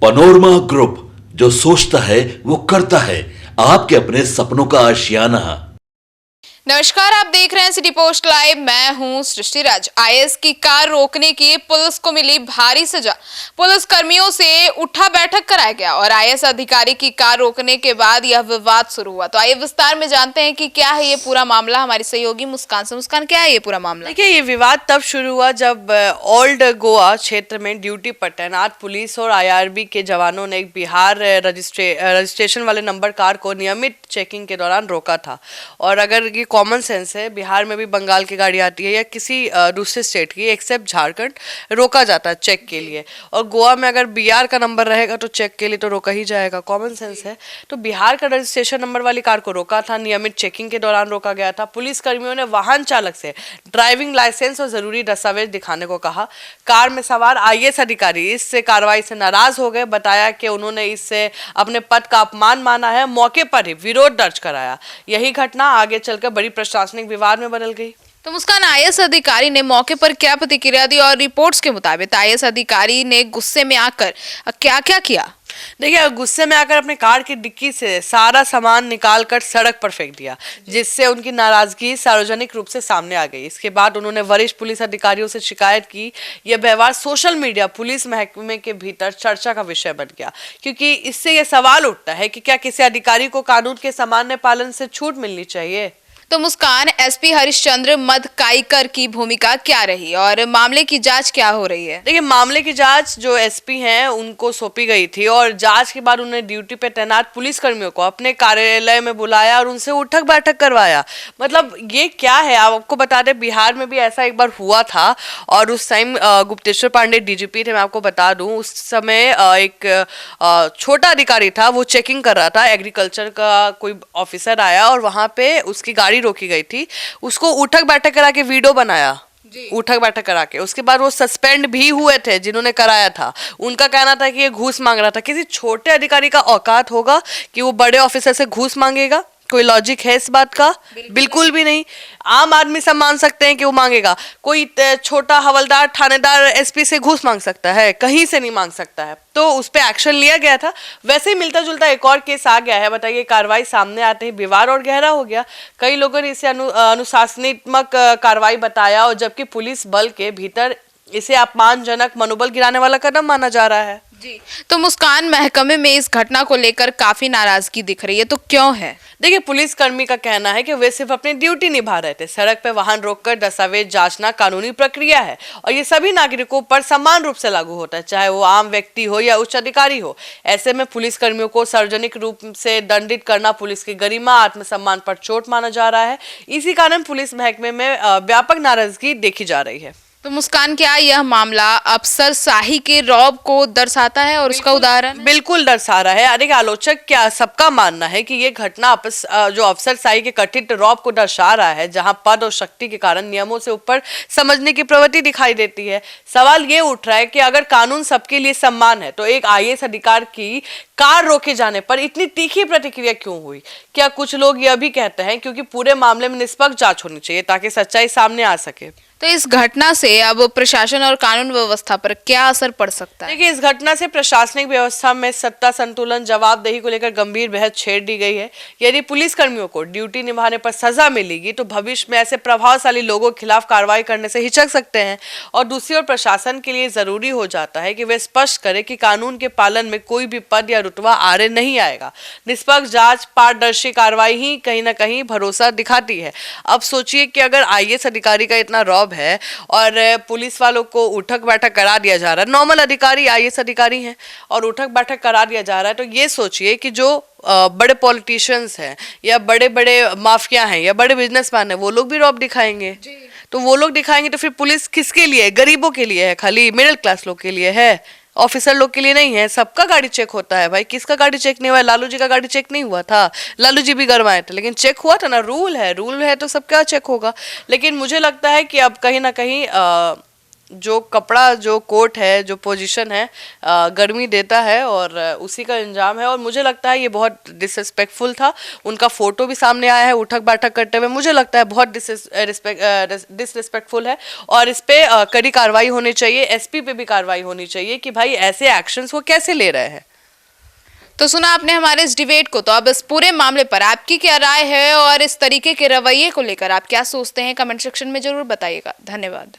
Panorama group, जो सोचता है वो करता है। आपके अपने सपनों का आशियाना। नमस्कार, आप देख रहे हैं सिटी पोस्ट लाइव। मैं हूं सृष्टि राज। आईएएस की कार रोकने की पुलिस को मिली भारी सजा। पुलिस कर्मियों से उठा बैठक कराया गया और आईएएस अधिकारी की कार रोकने के बाद यह विवाद शुरू हुआ। तो आइए विस्तार में जानते हैं कि क्या है ये पूरा मामला। हमारी सहयोगी मुस्कान से। मुस्कान, क्या है ये पूरा मामला? देखिए, ये विवाद तब शुरू हुआ जब ओल्ड गोवा क्षेत्र में ड्यूटी पर तैनात पुलिस और आईआरबी के जवानों ने एक बिहार रजिस्ट्रेशन वाले नंबर कार को नियमित चेकिंग के दौरान रोका था। और अगर ये कॉमन सेंस है, बिहार में भी बंगाल की गाड़ी आती है या किसी दूसरे स्टेट की, एक्सेप्ट झारखंड, रोका जाता है चेक के लिए। और गोवा में अगर बीआर का नंबर रहेगा तो चेक के लिए तो रोका ही जाएगा, कॉमन सेंस है। तो बिहार का रजिस्ट्रेशन नंबर वाली कार को रोका था, नियमित चेकिंग के दौरान रोका गया था। पुलिस कर्मियों ने वाहन चालक से ड्राइविंग लाइसेंस और जरूरी दस्तावेज दिखाने को कहा। कार में सवार आईएएस अधिकारी इस कार्रवाई से नाराज हो गए। बताया कि उन्होंने इससे अपने पद का अपमान माना है, मौके पर ही विरोध दर्ज कराया। यही घटना आगे चलकर बड़ी प्रशासनिक विवाद में बदल गई। तो मुस्कान, आईएएस अधिकारी ने मौके पर क्या प्रतिक्रिया दी? और रिपोर्ट्स के मुताबिक आईएएस अधिकारी ने गुस्से में आकर क्या क्या किया? देखिए, गुस्से में आकर अपने कार की डिक्की से सारा सामान निकालकर सड़क पर फेंक दिया, जिससे उनकी नाराजगी सार्वजनिक रूप से सामने आ गई। इसके बाद उन्होंने वरिष्ठ पुलिस अधिकारियों से शिकायत की। यह व्यवहार सोशल मीडिया पुलिस महकमे के भीतर चर्चा का विषय बन गया, क्योंकि इससे यह सवाल उठता है कि क्या किसी अधिकारी को कानून के सामान्य पालन से छूट मिलनी चाहिए। तो मुस्कान, एसपी हरिश्चंद्र मधकाईकर की भूमिका क्या रही और मामले की जांच क्या हो रही है? देखिए, मामले की जांच जो एसपी हैं उनको सौंपी गई थी और जांच के बाद उन्हें ड्यूटी पे तैनात पुलिस कर्मियों को अपने कार्यालय में बुलाया और उनसे उठक बैठक करवाया। मतलब ये क्या है, आपको बता दें, बिहार में भी ऐसा एक बार हुआ था और उस टाइम गुप्तेश्वर पांडे डीजीपी थे। मैं आपको बता दूं, उस समय एक छोटा अधिकारी था, वो चेकिंग कर रहा था। एग्रीकल्चर का कोई ऑफिसर आया और वहां पे उसकी गाड़ी रोकी गई थी। उसको उठक बैठक करा के वीडियो बनाया, उठक बैठक करा के। उसके बाद वो सस्पेंड भी हुए थे जिन्होंने कराया था। उनका कहना था कि ये घूस मांग रहा था। किसी छोटे अधिकारी का औकात होगा कि वो बड़े ऑफिसर से घूस मांगेगा? कोई लॉजिक है इस बात का? बिल्कुल भी नहीं। आम आदमी सब मान सकते हैं कि वो मांगेगा। कोई छोटा हवलदार, थानेदार एसपी से घूस मांग सकता है? कहीं से नहीं मांग सकता है। तो उस पर एक्शन लिया गया था। वैसे ही मिलता जुलता एक और केस आ गया है। बताइए, कार्रवाई सामने आते ही विवाद और गहरा हो गया। कई लोगों ने इसे अनुशासनात्मक कार्रवाई बताया, और जबकि पुलिस बल के भीतर इसे अपमानजनक, मनोबल गिराने वाला कदम माना जा रहा है। जी, तो मुस्कान, महकमे में इस घटना को लेकर काफी नाराजगी दिख रही है, तो क्यों है? देखिए, पुलिस कर्मी का कहना है कि वे सिर्फ अपनी ड्यूटी निभा रहे थे। सड़क पर वाहन रोककर दस्तावेज जांचना कानूनी प्रक्रिया है और ये सभी नागरिकों पर समान रूप से लागू होता है, चाहे वो आम व्यक्ति हो या उच्च अधिकारी हो। ऐसे में पुलिस कर्मियों को सार्वजनिक रूप से दंडित करना पुलिस की गरिमा, आत्मसम्मान पर चोट माना जा रहा है। इसी कारण पुलिस महकमे में व्यापक नाराजगी देखी जा रही है। तो मुस्कान, क्या यह मामला अफसरशाही के रौब को दर्शाता है और उसका उदाहरण? बिल्कुल दर्शा रहा है। अरे, आलोचक क्या सबका मानना है कि ये घटना जो अफसरशाही के कथित रौब को दर्शा रहा है, जहां पद और शक्ति के कारण नियमों से ऊपर समझने की प्रवृत्ति दिखाई देती है। सवाल ये उठ रहा है कि अगर कानून सबके लिए समान है तो एक आईएएस अधिकारी की कार रोके जाने पर इतनी तीखी प्रतिक्रिया क्यों हुई? क्या कुछ लोग यह भी कहते हैं क्योंकि पूरे मामले में निष्पक्ष जांच होनी चाहिए ताकि सच्चाई सामने आ सके। तो इस घटना से अब प्रशासन और कानून व्यवस्था पर क्या असर पड़ सकता है? देखिए, इस घटना से प्रशासनिक व्यवस्था में सत्ता संतुलन, जवाबदेही को लेकर गंभीर बहस छेड़ दी गई है। यदि पुलिस कर्मियों को ड्यूटी निभाने पर सजा मिलेगी तो भविष्य में ऐसे प्रभावशाली लोगों के खिलाफ कार्रवाई करने से हिचक सकते हैं। और दूसरी ओर प्रशासन के लिए जरूरी हो जाता है कि वे स्पष्ट करे कि कानून के पालन में कोई भी पद या रुतबा आड़े नहीं आएगा। निष्पक्ष जांच, पारदर्शी कार्रवाई ही कहीं ना कहीं भरोसा दिखाती है। अब सोचिए कि अगर आईएएस अधिकारी का इतना रौब है और पुलिस वालों को उठक बैठक करा दिया जा रहा है, नॉर्मल अधिकारी आईएएस अधिकारी हैं और उठक बैठक करा दिया जा रहा है, तो ये सोचिए कि जो बड़े पॉलिटिशियंस हैं या बड़े बड़े माफिया हैं या बड़े बिजनेसमैन हैं, वो लोग भी रौब दिखाएंगे। तो वो लोग दिखाएंगे तो फिर पुलिस किसके लिए है? गरीबों के लिए है, खाली मिडिल क्लास लोग के लिए है, ऑफिसर लोग के लिए नहीं है। सबका गाड़ी चेक होता है भाई। किसका गाड़ी चेक नहीं हुआ? लालू जी का गाड़ी चेक नहीं हुआ था? लालू जी भी गरमाए थे लेकिन चेक हुआ था ना। रूल है तो सबका चेक होगा। लेकिन मुझे लगता है कि अब कहीं ना कहीं जो कपड़ा, जो कोट है, जो पोजीशन है, गर्मी देता है और उसी का इंजाम है। और मुझे लगता है ये बहुत डिसरिस्पेक्टफुल था। उनका फोटो भी सामने आया है उठक बैठक करते हुए, मुझे लगता है बहुत डिसरिस्पेक्टफुल है और इस पे कड़ी कार्रवाई होनी चाहिए। एसपी पे भी कार्रवाई होनी चाहिए कि भाई ऐसे एक्शंस वो कैसे ले रहे हैं। तो सुना आपने हमारे इस डिबेट को, तो अब इस पूरे मामले पर आपकी क्या राय है और इस तरीके के रवैये को लेकर आप क्या सोचते हैं, कमेंट सेक्शन में जरूर बताइएगा। धन्यवाद।